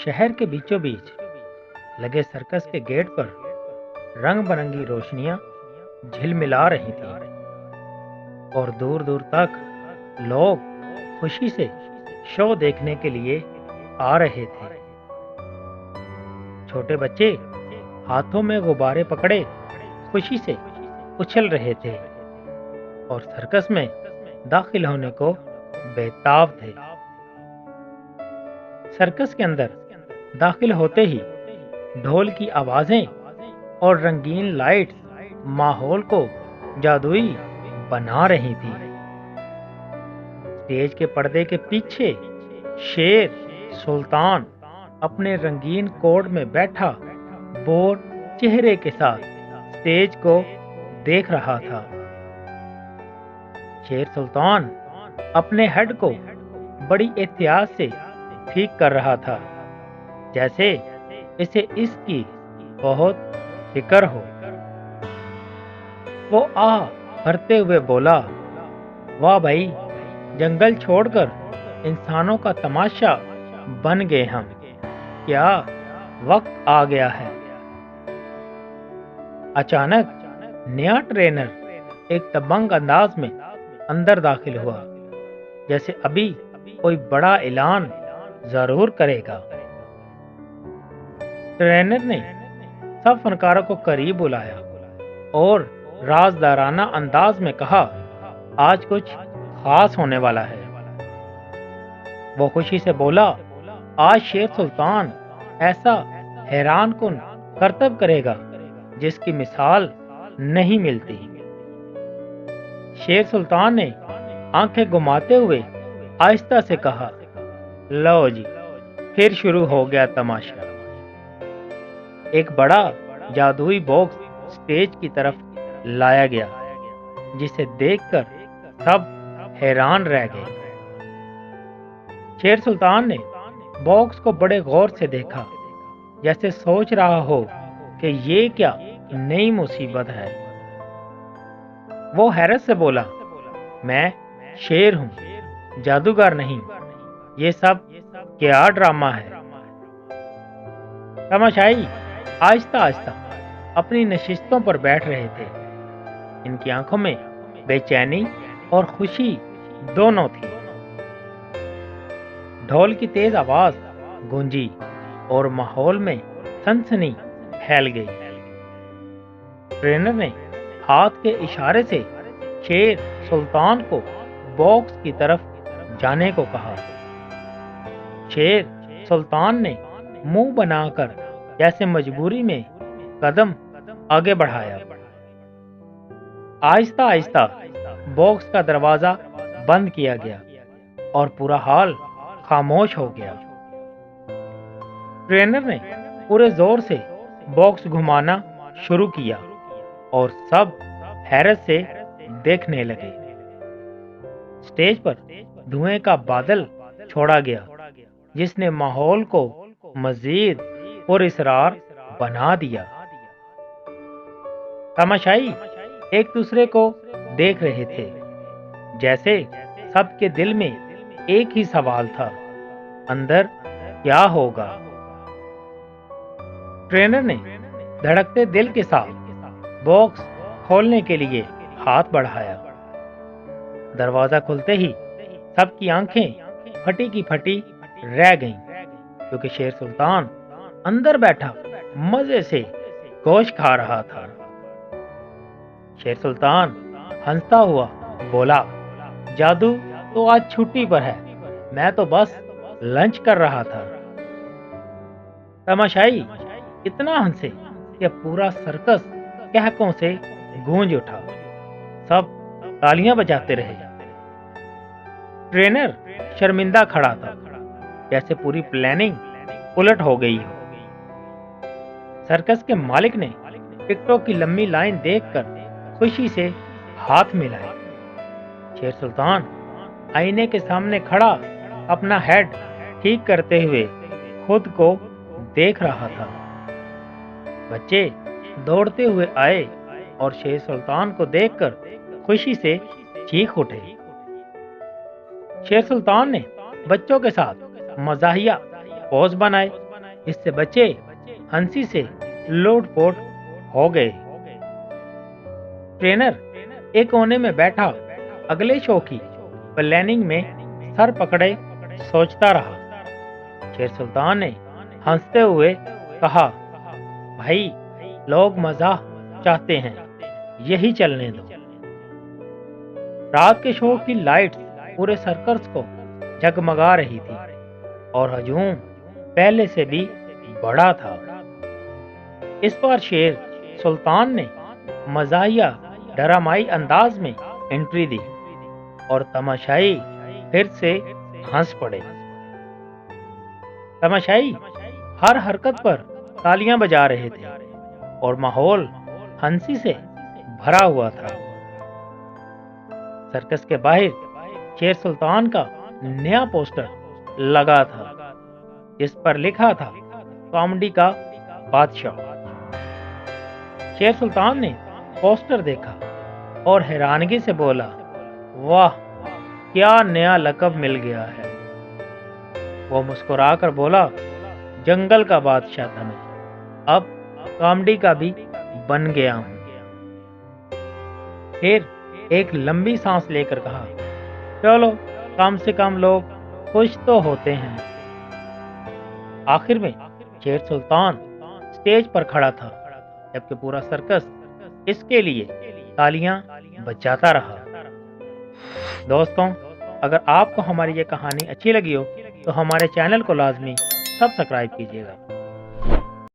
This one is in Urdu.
شہر کے بیچوں بیچ لگے سرکس کے گیٹ پر رنگ برنگی روشنیاں جھلملا رہی تھیں اور دور دور تک لوگ خوشی سے شو دیکھنے کے لیے آ رہے تھے۔ چھوٹے بچے ہاتھوں میں غبارے پکڑے خوشی سے اچھل رہے تھے اور سرکس میں داخل ہونے کو بےتاب تھے۔ سرکس کے اندر داخل ہوتے ہی ڈھول کی آوازیں اور رنگین لائٹس ماحول کو جادوئی بنا رہی تھی۔ اسٹیج کے پردے کے پیچھے شیر سلطان اپنے رنگین کوٹ میں بیٹھا بور چہرے کے ساتھ اسٹیج کو دیکھ رہا تھا۔ شیر سلطان اپنے ہیڈ کو بڑی احتیاط سے ٹھیک کر رہا تھا، جیسے اسے اس کی بہت فکر ہو۔ وہ بھرتے ہوئے بولا، واہ بھائی، جنگل چھوڑ کر انسانوں کا تماشا بن گئے ہم، کیا وقت آ گیا ہے۔ اچانک نیا ٹرینر ایک دبنگ انداز میں اندر داخل ہوا، جیسے ابھی کوئی بڑا اعلان ضرور کرے گا۔ ٹرینر نے سب فنکاروں کو قریب بلایا اور رازدارانہ انداز میں کہا، آج کچھ خاص ہونے والا ہے۔ وہ خوشی سے بولا، آج شیر سلطان ایسا حیران کن کرتب کرے گا جس کی مثال نہیں ملتی۔ شیر سلطان نے آنکھیں گھماتے ہوئے آہستہ سے کہا، لو جی، پھر شروع ہو گیا تماشا۔ ایک بڑا جادوئی باکس اسٹیج کی طرف لایا گیا، جسے دیکھ کر سب حیران رہ گئے۔ شیر سلطان نے باکس کو بڑے غور سے دیکھا، جیسے سوچ رہا ہو کہ یہ کیا نئی مصیبت ہے۔ وہ حیرت سے بولا، میں شیر ہوں، جادوگر نہیں، یہ سب کیا ڈرامہ ہے۔ تماشائی آہستہ آہستہ اپنی نشستوں پر بیٹھ رہے تھے، ان کی آنکھوں میں بے چینی اور خوشی دونوں تھی۔ ڈھول کی تیز آواز گونجی اور ماحول میں سنسنی پھیل گئی۔ ٹرینر نے ہاتھ کے اشارے سے شیر سلطان کو باکس کی طرف جانے کو کہا۔ شیر سلطان نے منہ بنا کر جیسے مجبوری میں قدم آگے بڑھایا۔ آہستہ آہستہ باکس کا دروازہ بند کیا گیا اور پورا ہال خاموش ہو گیا۔ ٹرینر نے پورے زور سے باکس گھمانا شروع کیا اور سب حیرت سے دیکھنے لگے۔ اسٹیج پر دھوئیں کا بادل چھوڑا گیا، جس نے ماحول کو مزید پراسرار بنا دیا۔ تماشائی ایک دوسرے کو دیکھ رہے تھے، جیسے سب کے دل میں ایک ہی سوال تھا، اندر کیا ہوگا۔ ٹرینر نے دھڑکتے دل کے ساتھ باکس کھولنے کے لیے ہاتھ بڑھایا۔ دروازہ کھلتے ہی سب کی آنکھیں پھٹی کی پھٹی رہ گئیں، کیونکہ شیر سلطان اندر بیٹھا مزے سے گوشت کھا رہا تھا۔ شیر سلطان ہنستا ہوا بولا، جادو تو آج چھٹی پر ہے، میں تو بس لنچ کر رہا تھا۔ تماشائی اتنا ہنسے کہ پورا سرکس کہکوں سے گونج اٹھا، سب تالیاں بجاتے رہے۔ ٹرینر شرمندہ کھڑا تھا، جیسے پوری پلاننگ الٹ ہو گئی ہو۔ سرکس کے مالک نے ٹکٹوں کی لمبی لائن دیکھ کر خوشی سے ہاتھ ملائے۔ شیر سلطان آئینے کے سامنے کھڑا اپنا ہیڈ ٹھیک کرتے ہوئے خود کو دیکھ رہا تھا۔ بچے دوڑتے ہوئے آئے اور شیر سلطان کو دیکھ کر خوشی سے چیخ اٹھے۔ شیر سلطان نے بچوں کے ساتھ مزاحیہ پوز بنائے اس سے بچے ہنسی سے لوٹ پوٹ ہو گئے۔ ٹرینر ایک کونے میں بیٹھا اگلے شو کی پلاننگ میں سر پکڑے سوچتا رہا۔ شیر سلطان نے ہنستے ہوئے کہا، بھائی لوگ مزہ چاہتے ہیں، یہی چلنے دو۔ رات کے شو کی لائٹس پورے سرکس کو جگمگا رہی تھی اور ہجوم پہلے سے بھی بڑا تھا۔ اس بار شیر سلطان نے مزاحیہ ڈرامائی انداز میں انٹری دی اور تماشائی پھر سے ہنس پڑے۔ تماشائی ہر حرکت پر تالیاں بجا رہے تھے اور ماحول ہنسی سے بھرا ہوا تھا۔ سرکس کے باہر شیر سلطان کا نیا پوسٹر لگا تھا جس پر لکھا تھا، کامیڈی کا بادشاہ۔ شیر سلطان نے پوسٹر دیکھا اور حیرانگی سے بولا، واہ کیا نیا لقب مل گیا ہے۔ وہ مسکرا کر بولا، جنگل کا بادشاہ تھا میں، اب کامیڈی کا بھی بن گیا ہوں۔ پھر ایک لمبی سانس لے کر کہا، چلو کم سے کم لوگ خوش تو ہوتے ہیں۔ آخر میں شیر سلطان سٹیج پر کھڑا تھا جبکہ پورا سرکس اس کے لیے تالیاں بجاتا رہا۔ دوستوں، اگر آپ کو ہماری یہ کہانی اچھی لگی ہو تو ہمارے چینل کو لازمی سبسکرائب کیجیے گا۔